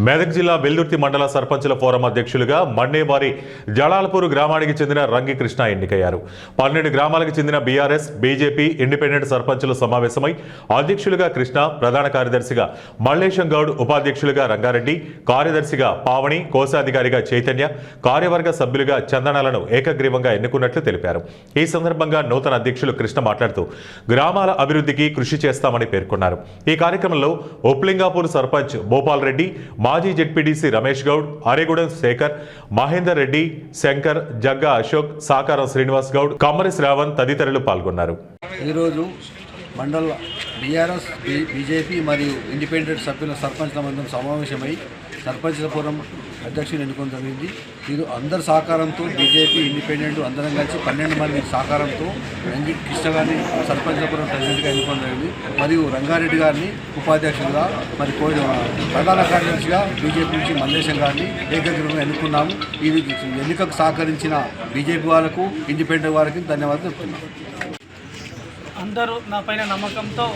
మెదక్ జిల్లా వెల్దుర్తి మండల సర్పంచుల ఫోరం అధ్యక్షులుగా మన్నేవారి జలాలపూర్ గ్రామానికి చెందిన రంగి కృష్ణ ఎన్నికయ్యారు. 12 గ్రామాలకు చెందిన బీఆర్ఎస్, బీజేపీ, ఇండిపెండెంట్ సర్పంచులు సమావేశమై అధ్యక్షులుగా కృష్ణ, ప్రధాన కార్యదర్శిగా మల్లేశం గౌడ్, ఉపాధ్యక్షులుగా రంగారెడ్డి, కార్యదర్శిగా పావని, కోశాధికారిగా చైతన్య, కార్యవర్గ సభ్యులుగా చందనాలను ఏకగ్రీవంగా ఎన్నుకున్నట్లు తెలిపారు. ఈ సందర్భంగా నూతన అధ్యక్షులు కృష్ణ మాట్లాడుతూ గ్రామాల అభివృద్ధికి కృషి చేస్తామని పేర్కొన్నారు. ఈ కార్యక్రమంలో ఉప్లింగాపూర్ సర్పంచ్ భూపాల్ రెడ్డి, మాజీ జెడ్పీడీసీ రమేష్ గౌడ్, అరేగూడెం శేఖర్, మహేందర్ రెడ్డి, శంకర్, జగ్గా అశోక్, సాకారం శ్రీనివాస్ గౌడ్, కమ్మరి శ్రావణ్ తదితరులు పాల్గొన్నారు. ఈరోజు మండల బీఆర్ఎస్, బీజేపీ మరియు ఇండిపెండెంట్ సభ్యుల సర్పంచ్ల మండలం సమావేశమై సర్పంచ్ల ఫోరం అధ్యక్షులు ఎన్నుకోవడం జరిగింది. ఇది అందరి సహకారంతో బీజేపీ, ఇండిపెండెంట్ అందరం కలిసి 12 మంది సహకారంతో రంగి కృష్ణ గారిని సర్పంచ్ల ఫోరం ప్రెసిడెంట్గా ఎన్నుకోవడం జరిగింది. మరియు రంగారెడ్డి గారిని ఉపాధ్యక్షులుగా, మరి ప్రధాన కార్యదర్శిగా బీజేపీ నుంచి మల్లేశం గారిని ఏకగ్రీవంగా ఎన్నుకున్నాము. ఇది ఎన్నికకు సహకరించిన బీజేపీ వాళ్ళకు, ఇండిపెండెంట్ వారికి ధన్యవాదాలు చెప్తున్నాము. అందరూ నా పైన నమ్మకంతో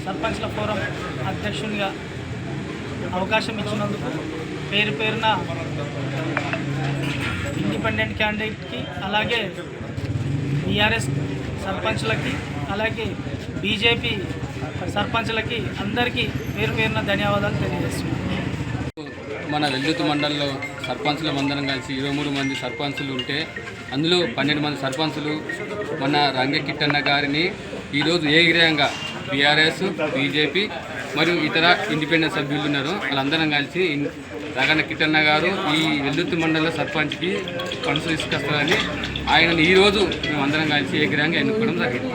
సర్పంచ్ల ఫోరం అధ్యక్షునిగా అవకాశం ఇచ్చినందుకు పేరు పేరున ఇండిపెండెంట్ క్యాండిడేట్కి, అలాగే బీఆర్ఎస్ సర్పంచ్లకి, అలాగే బీజేపీ సర్పంచ్లకి అందరికీ పేరు పేరున ధన్యవాదాలు తెలియజేస్తున్నాను. మన వెల్దుర్తి మండలంలో సర్పంచుల మందరం కలిసి 23 మంది సర్పంచులు ఉంటే అందులో 12 మంది సర్పంచులు మన రంగి కిట్టన్న గారిని ఈరోజు ఏకగ్రీవంగా బీఆర్ఎస్, బీజేపీ మరియు ఇతర ఇండిపెండెంట్ సభ్యులు ఉన్నారు. వాళ్ళందరం కలిసి రగన్న కిట్టన్న గారు ఈ వెల్దుర్తి మండల సర్పంచ్కి ఫండ్స్ తీసుకొస్తారని ఆయనను ఈరోజు మేమందరం కలిసి ఏకగ్రీవంగా ఎన్నుకోవడం జరిగింది.